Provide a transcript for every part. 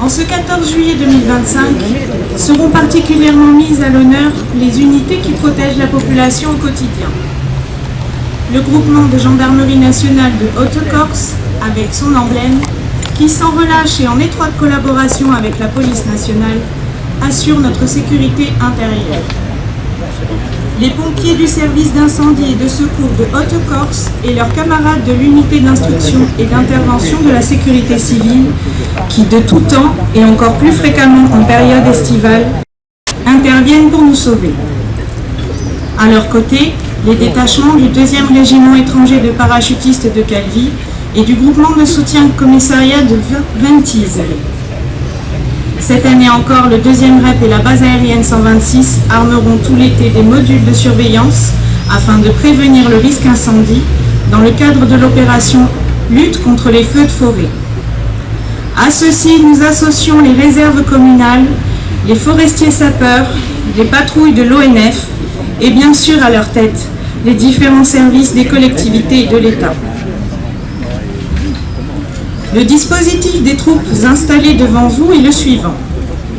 En ce 14 juillet 2025, seront particulièrement mises à l'honneur les unités qui protègent la population au quotidien. Le groupement de gendarmerie nationale de Haute-Corse, avec son emblème, qui sans relâche et en étroite collaboration avec la police nationale, assure notre sécurité intérieure. Les pompiers du service d'incendie et de secours de Haute-Corse et leurs camarades de l'unité d'instruction et d'intervention de la sécurité civile, qui de tout temps et encore plus fréquemment en période estivale, interviennent pour nous sauver. À leur côté, les détachements du 2e régiment étranger de parachutistes de Calvi et du groupement de soutien commissariat de Ventiseri. Cette année encore, le 2e REP et la base aérienne 126 armeront tout l'été des modules de surveillance afin de prévenir le risque incendie dans le cadre de l'opération Lutte contre les feux de forêt. À ceci, nous associons les réserves communales, les forestiers sapeurs, les patrouilles de l'ONF et bien sûr à leur tête, les différents services des collectivités et de l'État. Le dispositif des troupes installées devant vous est le suivant,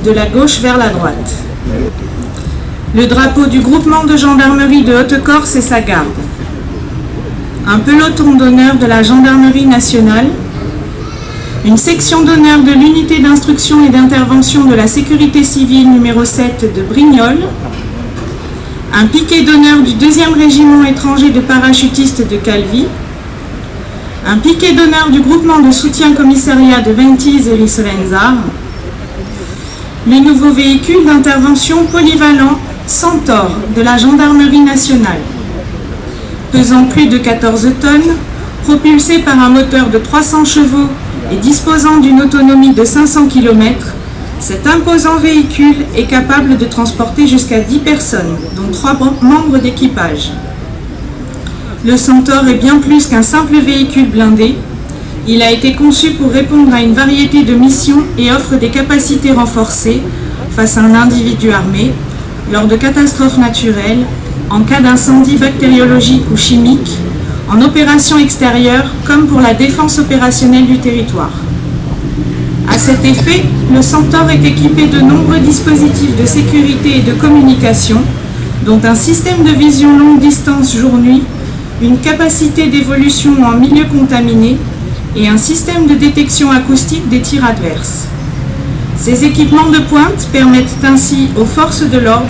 de la gauche vers la droite. Le drapeau du groupement de gendarmerie de Haute-Corse et sa garde. Un peloton d'honneur de la gendarmerie nationale. Une section d'honneur de l'unité d'instruction et d'intervention de la sécurité civile numéro 7 de Brignoles. Un piquet d'honneur du 2e régiment étranger de parachutistes de Calvi. Un piquet d'honneur du groupement de soutien commissariat de Ventiseri Solenzar, le nouveau véhicule d'intervention polyvalent Centaure de la gendarmerie nationale, pesant plus de 14 tonnes, propulsé par un moteur de 300 chevaux et disposant d'une autonomie de 500 km, cet imposant véhicule est capable de transporter jusqu'à 10 personnes, dont 3 membres d'équipage. Le Centaure est bien plus qu'un simple véhicule blindé. Il a été conçu pour répondre à une variété de missions et offre des capacités renforcées face à un individu armé, lors de catastrophes naturelles, en cas d'incendie bactériologique ou chimique, en opération extérieure comme pour la défense opérationnelle du territoire. À cet effet, le Centaure est équipé de nombreux dispositifs de sécurité et de communication, dont un système de vision longue distance jour-nuit, une capacité d'évolution en milieu contaminé et un système de détection acoustique des tirs adverses. Ces équipements de pointe permettent ainsi aux forces de l'ordre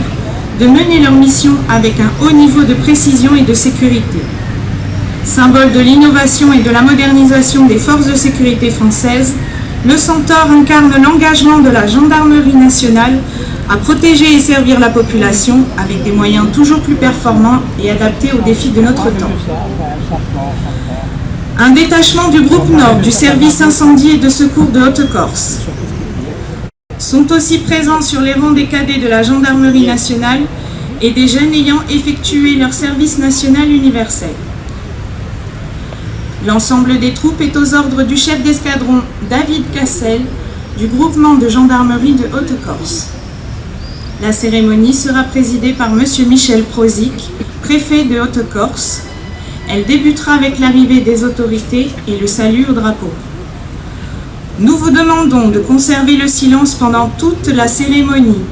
de mener leur mission avec un haut niveau de précision et de sécurité. Symbole de l'innovation et de la modernisation des forces de sécurité françaises, le Centaure incarne l'engagement de la gendarmerie nationale à protéger et servir la population avec des moyens toujours plus performants et adaptés aux défis de notre temps. Un détachement du groupe Nord du service incendie et de secours de Haute-Corse. Sont aussi présents sur les rangs des cadets de la gendarmerie nationale et des jeunes ayant effectué leur service national universel. L'ensemble des troupes est aux ordres du chef d'escadron David Cassel du groupement de gendarmerie de Haute-Corse. La cérémonie sera présidée par M. Michel Prozic, préfet de Haute-Corse. Elle débutera avec l'arrivée des autorités et le salut au drapeau. Nous vous demandons de conserver le silence pendant toute la cérémonie,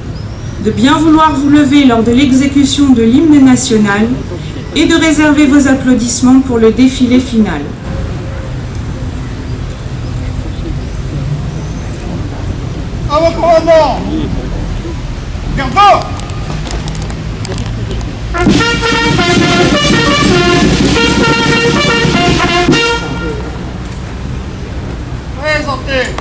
de bien vouloir vous lever lors de l'exécution de l'hymne national et de réserver vos applaudissements pour le défilé final. À vos commandements! Garde! Présentez!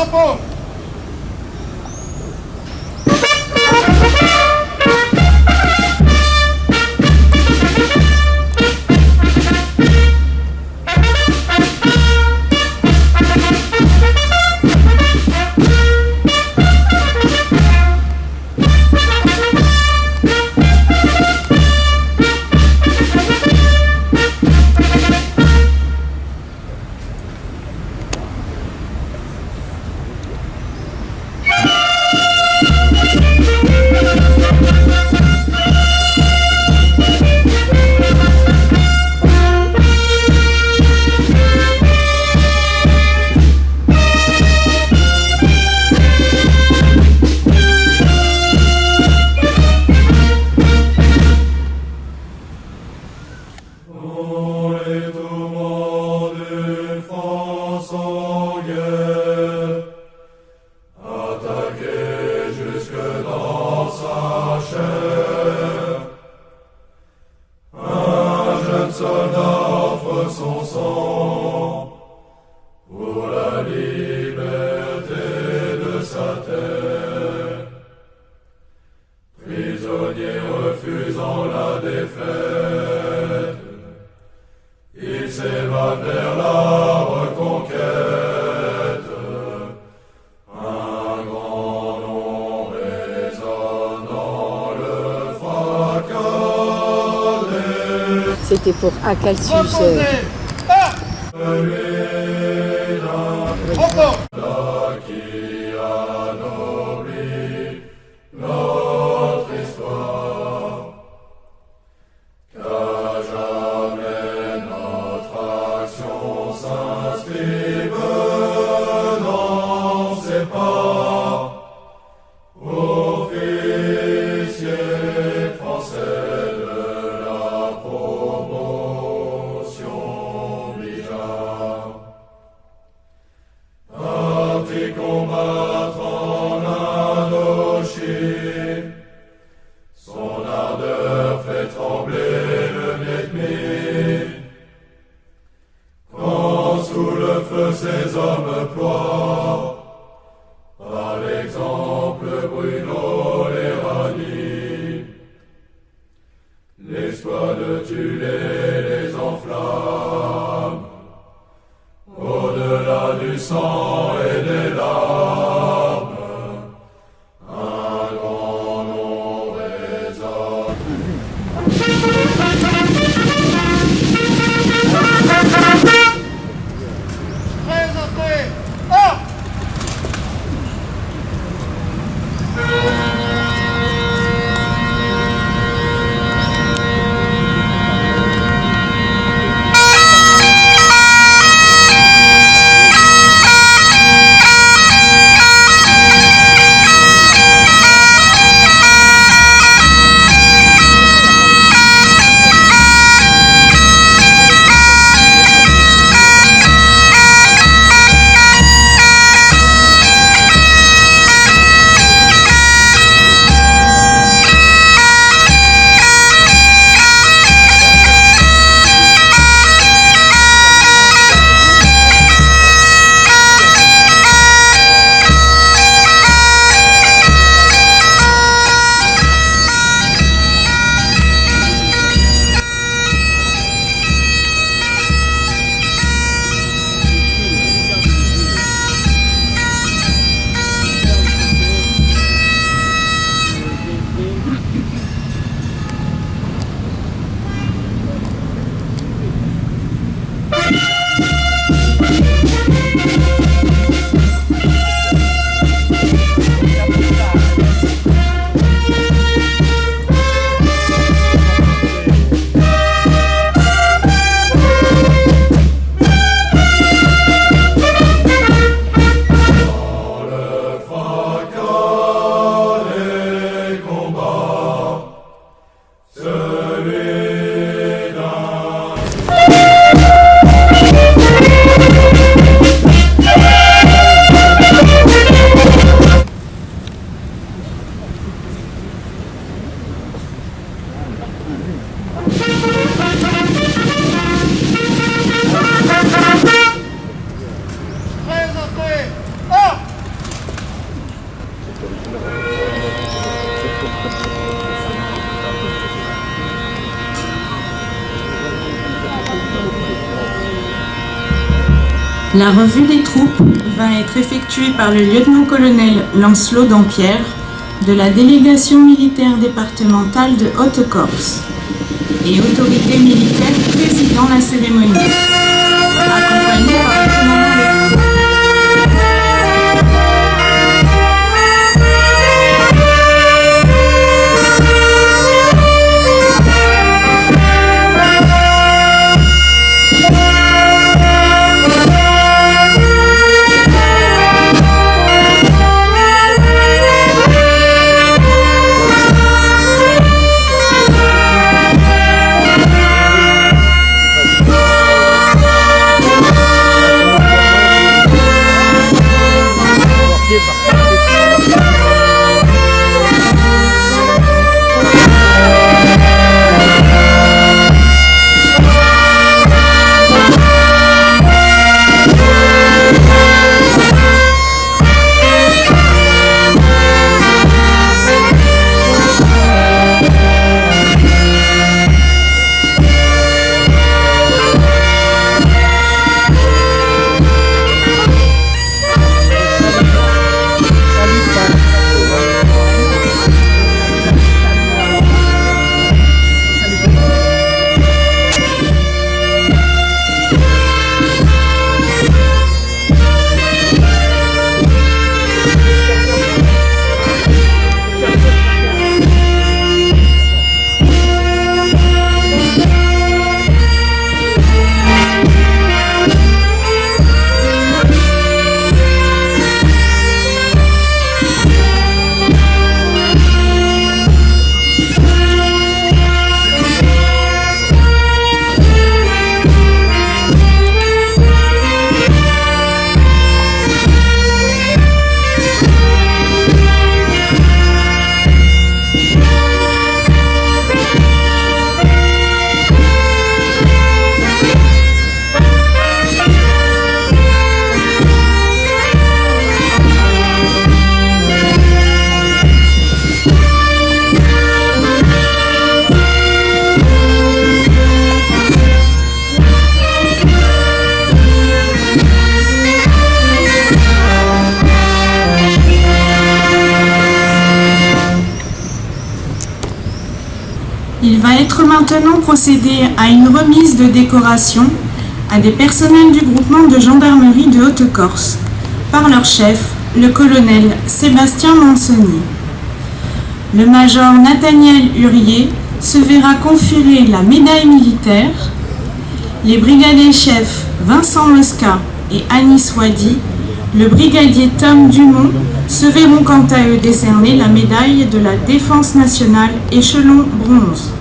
drapeau. Refusant la défaite, il s'évade vers la reconquête. Un grand nom résonne dans le fracas des... C'était pour Acalcius. Reposez. Repos. Qui anoblit notre histoire, qu'à jamais notre action s'inscrive dans ses pas. Officier français de la promotion obligea. La revue des troupes va être effectuée par le lieutenant-colonel Lancelot Dampierre de la délégation militaire départementale de Haute-Corse et autorité militaire présidant la cérémonie, accompagné par le commandant des troupes. Il va être maintenant procédé à une remise de décoration à des personnels du groupement de gendarmerie de Haute-Corse par leur chef, le colonel Sébastien Mansoni. Le major Nathaniel Hurier se verra conférer la médaille militaire. Les brigadiers chefs Vincent Mosca et Anis Wadi, le brigadier Tom Dumont, se verront quant à eux décerner la médaille de la Défense nationale échelon bronze.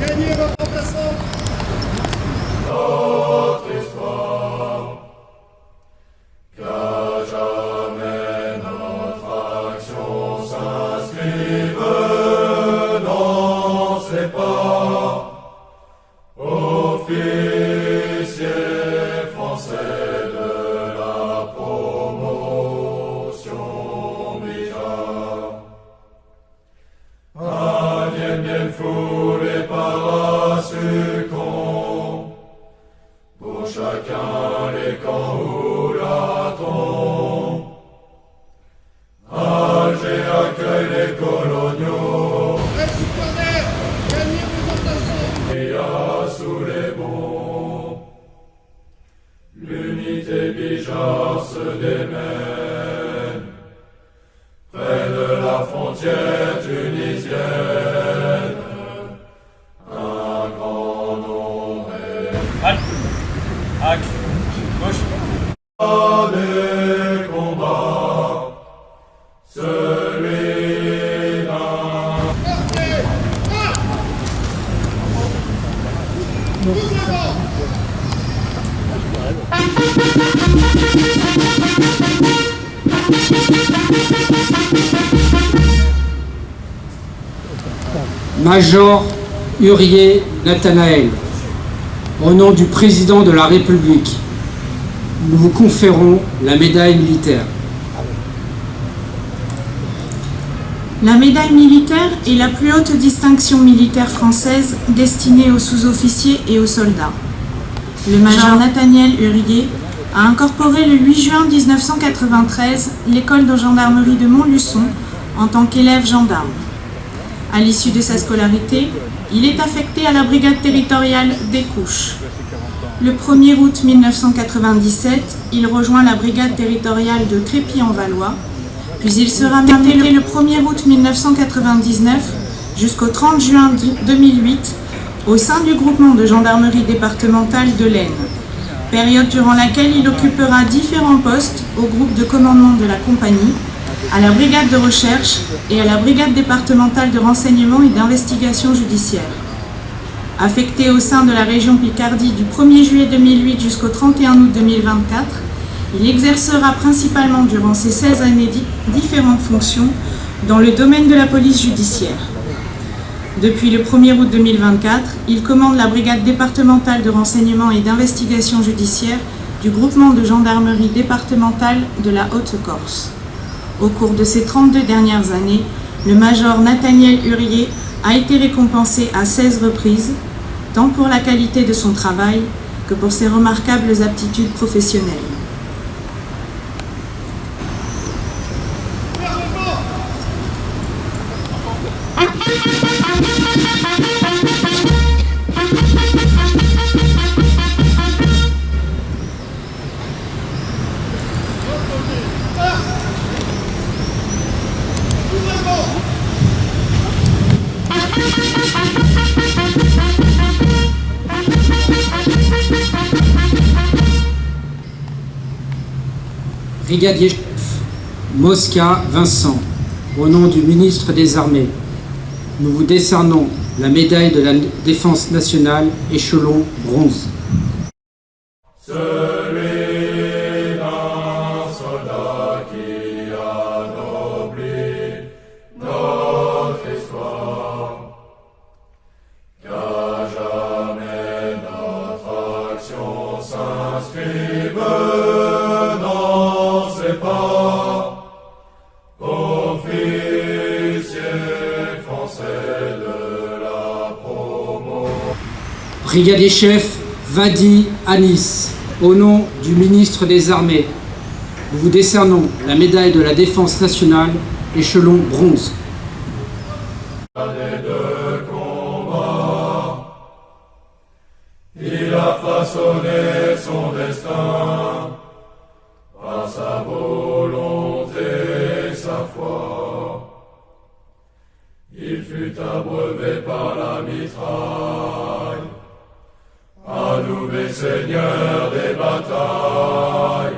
Gagnez votre remplaçant. Notre histoire, qu'à jamais notre action s'inscrive dans ses pas. Officiers français de la promotion Bijard, Indienne bien foulée par succombe, pour chacun les camps ou la tombe. Alger accueille les coloniaux, Récipiendaire, gagnez vos remplaçants. et a sous les bombes. L'unité Bijard se démène près de la frontière tunisienne. Un grand nombre est Axe, gauche. des combats, celui d'un Partez. Ah. Tout devant. Major Hurier Nathanaël, au nom du président de la République, nous vous conférons la médaille militaire. La médaille militaire est la plus haute distinction militaire française destinée aux sous-officiers et aux soldats. Le major Nathaniel Hurier a incorporé le 8 juin 1993 l'école de gendarmerie de Montluçon en tant qu'élève gendarme. À l'issue de sa scolarité, il est affecté à la brigade territoriale des Couches. Le 1er août 1997, il rejoint la brigade territoriale de Crépy-en-Valois, puis il sera muté le 1er août 1999 jusqu'au 30 juin 2008 au sein du groupement de gendarmerie départementale de l'Aisne, période durant laquelle il occupera différents postes au groupe de commandement de la compagnie, à la brigade de recherche et à la brigade départementale de renseignement et d'investigation judiciaire. Affecté au sein de la région Picardie du 1er juillet 2008 jusqu'au 31 août 2024, il exercera principalement durant ces 16 années différentes fonctions dans le domaine de la police judiciaire. Depuis le 1er août 2024, il commande la brigade départementale de renseignement et d'investigation judiciaire du groupement de gendarmerie départementale de la Haute-Corse. Au cours de ces 32 dernières années, le major Nathaniel Hurier a été récompensé à 16 reprises, tant pour la qualité de son travail que pour ses remarquables aptitudes professionnelles. Brigadier chef Mosca Vincent, au nom du ministre des Armées, nous vous décernons la médaille de la Défense nationale échelon bronze. Celui d'un soldat qui anoblit notre histoire, qu'à jamais notre action s'inscrive dans ses pas, officier français de la promo. Brigadier chef Vadi Anis, au nom du ministre des Armées, nous vous décernons la médaille de la Défense nationale échelon bronze. Année de combat, il a façonné son destin par sa volonté et sa foi. Il fut abreuvé par la mitraille, adoubé seigneur des batailles.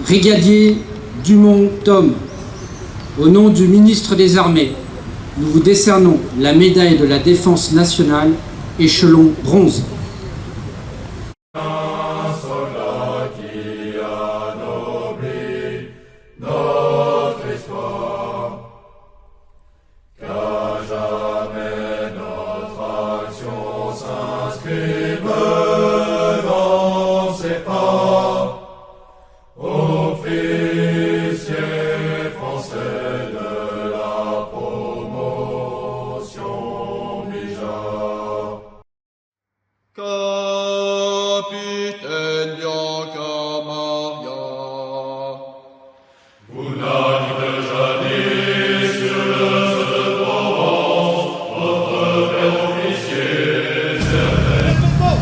Brigadier Dumont Tom, au nom du ministre des Armées, nous vous décernons la médaille de la Défense nationale échelon bronze. Un soldat qui anoblit notre histoire, qu'à jamais notre action s'inscrive dans ses pas, officier français de la promotion Bijard. Capitaine Bianca Maria, Vous n'avez de jadis sur le Provence, votre père officier, certain.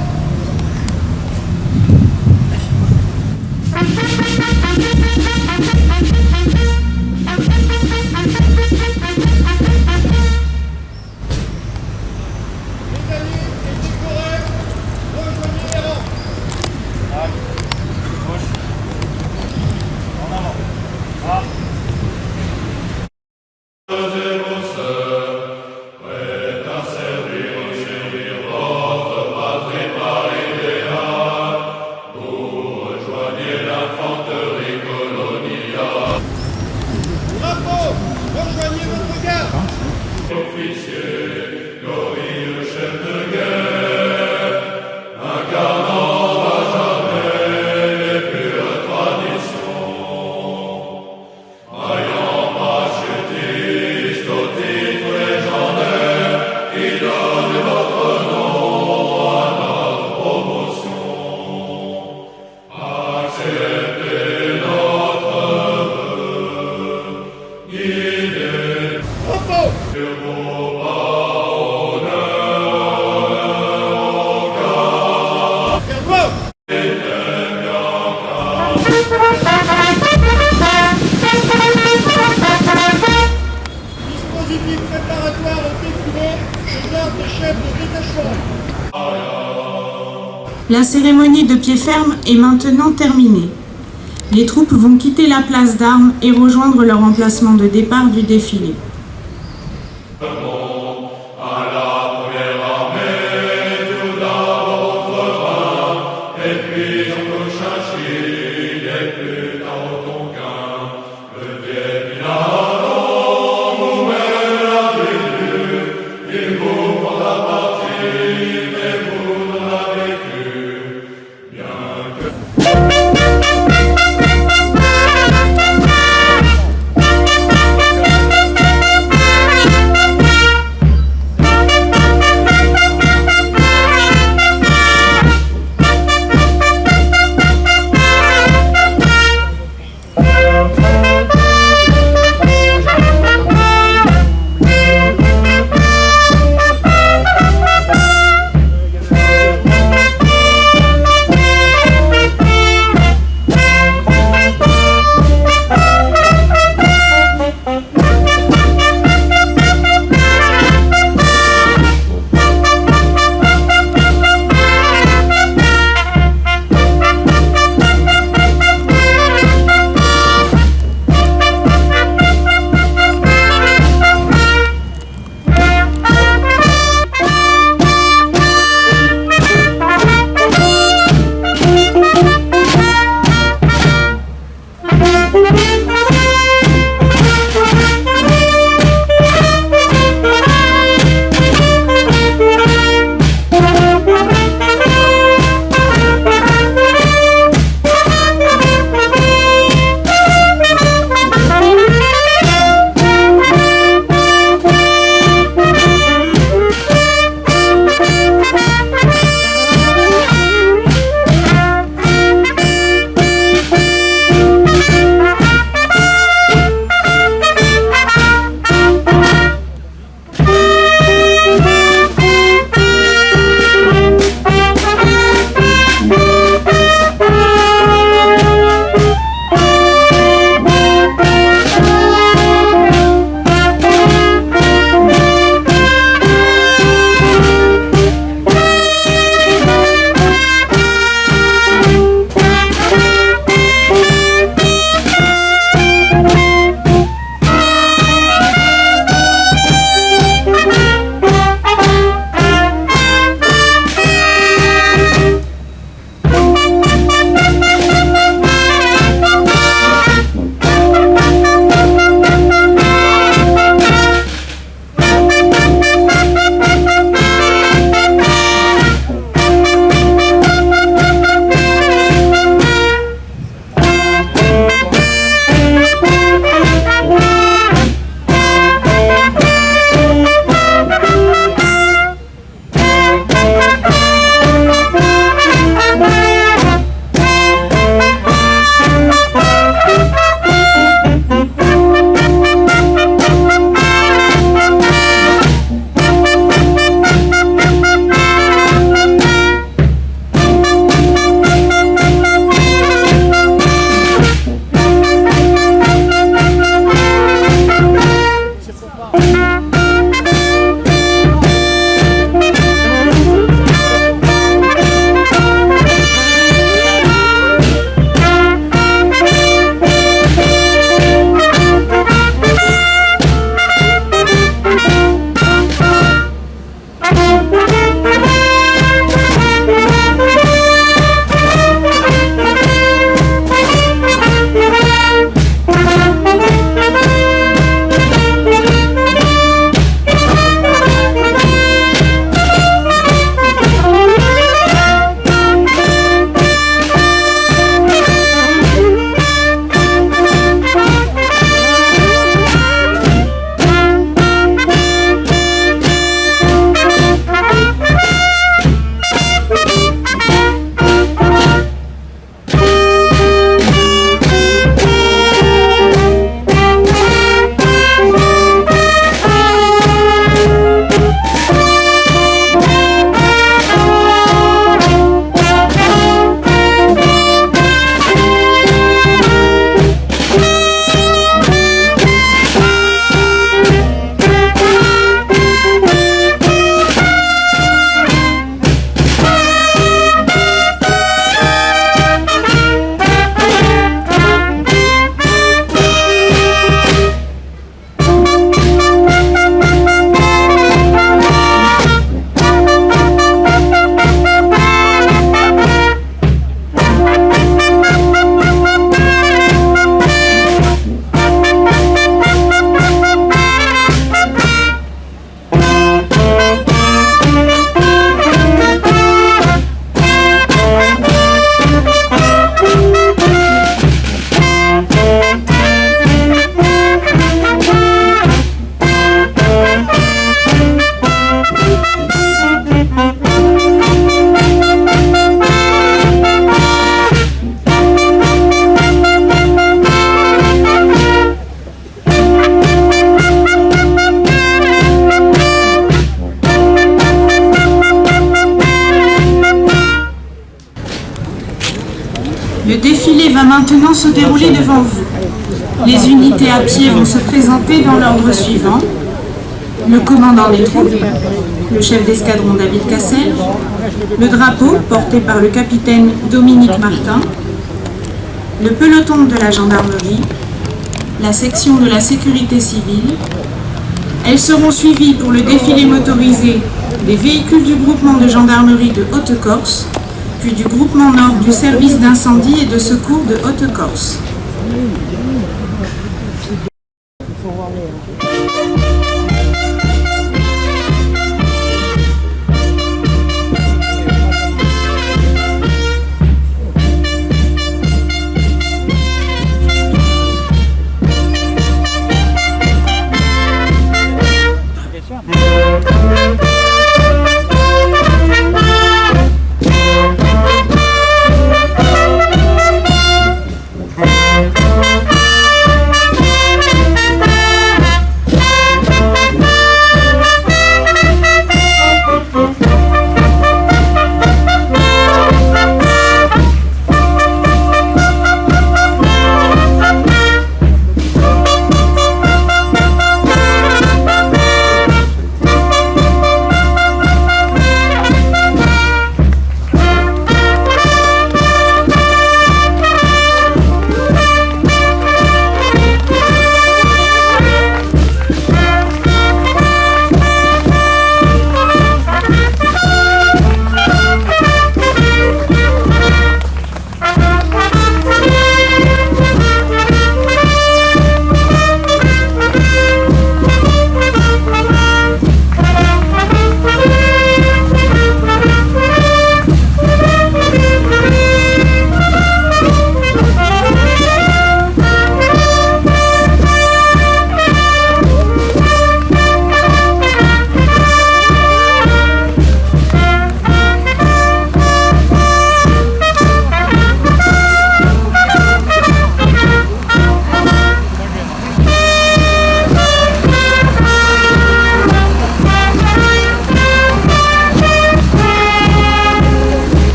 médaillé et décoré, rejoignez les rangs. Gauche. En avant. Ah. Et vos sœurs, prêtes à servir votre patrie par idéal, vous rejoignez l'infanterie coloniale. Drapeau, rejoignez votre garde. Officier, glorieux chef de guerre, incarnant à jamais les pures traditions, ayant marcheté Dispositif préparatoire au défilé des ordres des chefs de détachement. La cérémonie de pied ferme est maintenant terminée. Les troupes vont quitter la place d'armes et rejoindre leur emplacement de départ du défilé. maintenant se dérouler devant vous. Les unités à pied vont se présenter dans l'ordre suivant. Le commandant des troupes, le chef d'escadron David Cassel, le drapeau porté par le capitaine Dominique Martin, le peloton de la gendarmerie, la section de la sécurité civile. Elles seront suivies pour le défilé motorisé des véhicules du groupement de gendarmerie de Haute-Corse, puis du groupement nord du service d'incendie et de secours de Haute-Corse.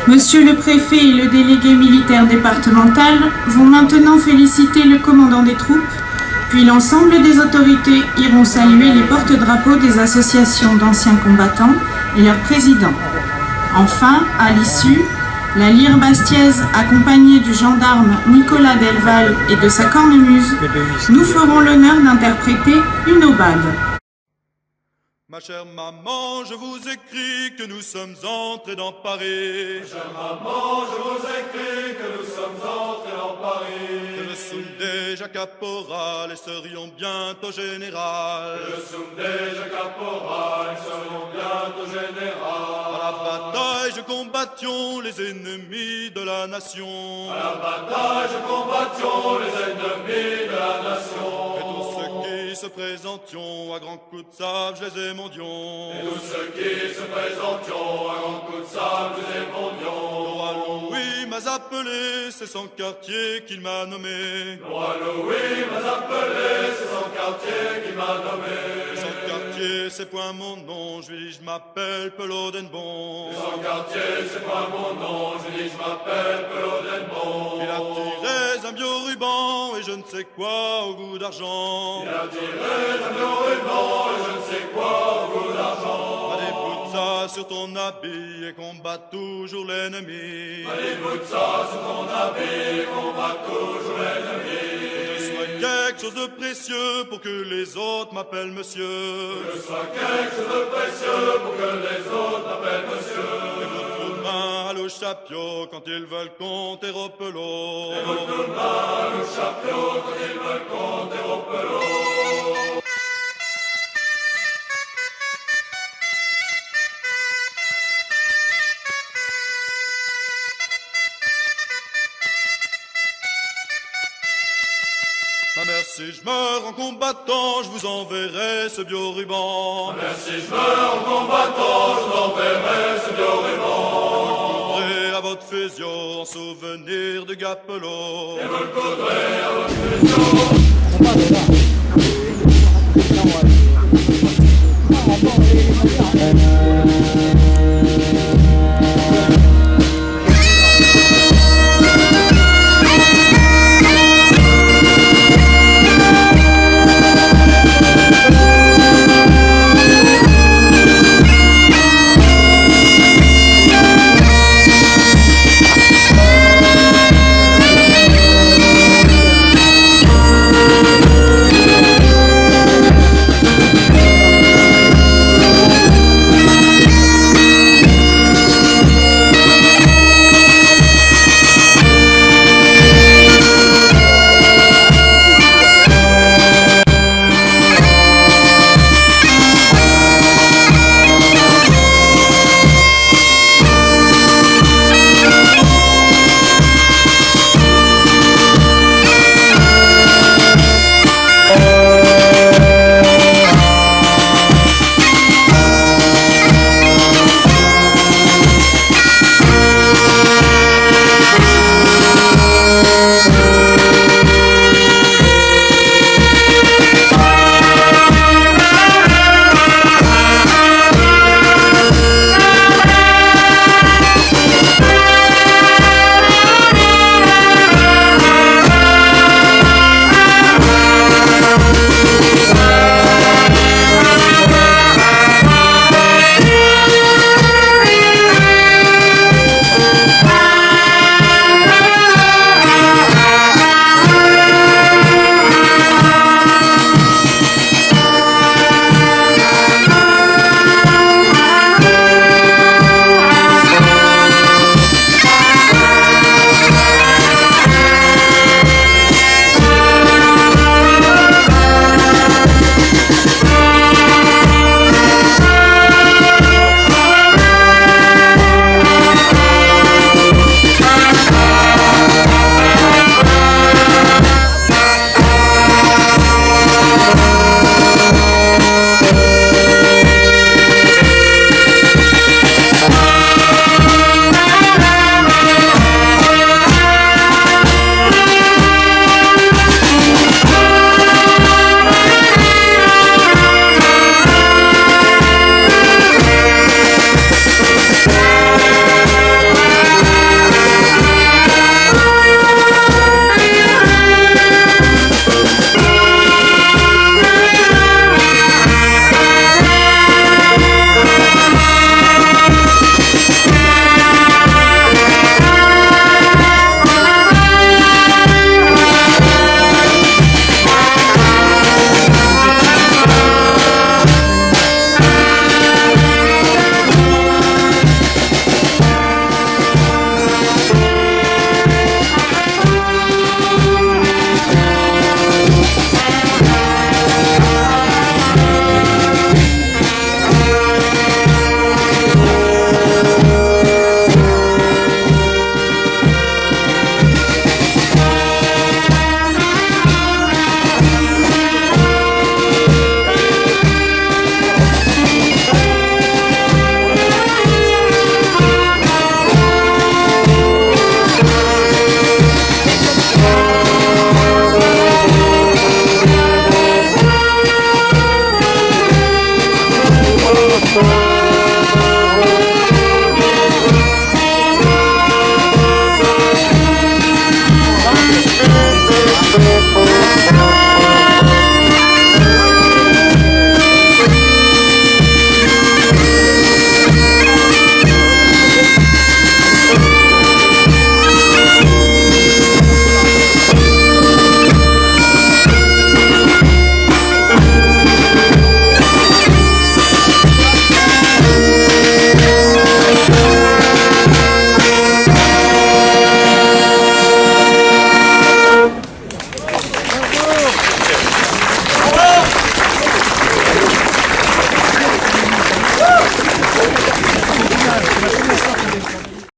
Monsieur le préfet et le délégué militaire départemental vont maintenant féliciter le commandant des troupes, puis l'ensemble des autorités iront saluer les porte-drapeaux des associations d'anciens combattants et leurs présidents. Enfin, à l'issue, la lyre bastiaise, accompagnée du gendarme Nicolas Delval et de sa cornemuse, nous ferons l'honneur d'interpréter une aubade. Ma chère maman, je vous écris que nous sommes entrés dans Paris. Ma chère maman, je vous écris que nous sommes entrés dans Paris. Que le soum déjà caporal et serions bientôt général. Que le soum déjà caporal et serions bientôt général. À la bataille, je combattions les ennemis de la nation. À la bataille, je combattions les ennemis de la nation. Et tous ceux qui se présentions à grands coups de sable, je les émondions. Et tous ceux qui se présentions à grands coups de sable, je les émondions. Le roi Louis m'a appelé, c'est son quartier qu'il m'a nommé. Le roi Louis m'a appelé, c'est son quartier qu'il m'a nommé. Et son quartier, c'est point mon nom, je lui dis je m'appelle Pelodenbon. Et son quartier, c'est point mon nom, je lui dis je m'appelle Pelodenbon. Il a tiré un bioruban et je ne sais quoi au goût d'argent. Il a tiré un bioruban et je ne sais quoi au goût d'argent. Allez, boute ça sur ton habit et combat toujours l'ennemi. Allez, boute ça sur ton habit et combat toujours l'ennemi. Que ce soit quelque chose de précieux pour que les autres m'appellent monsieur. Que ce soit quelque chose de précieux pour que les autres m'appellent monsieur. Et votre main à l'eau chapio quand ils veulent compter au pelot. Et votre main à l'eau chapio quand ils veulent compter au pelot. Ma mère, si je meurs en combattant, je vous enverrai ce bioruban. Ma mère, si je meurs en combattant, je vous enverrai ce bioruban. Vous le coudrez à votre fusion en souvenir de Gapelot. Et vous le coudrez à votre fusion. Thank you.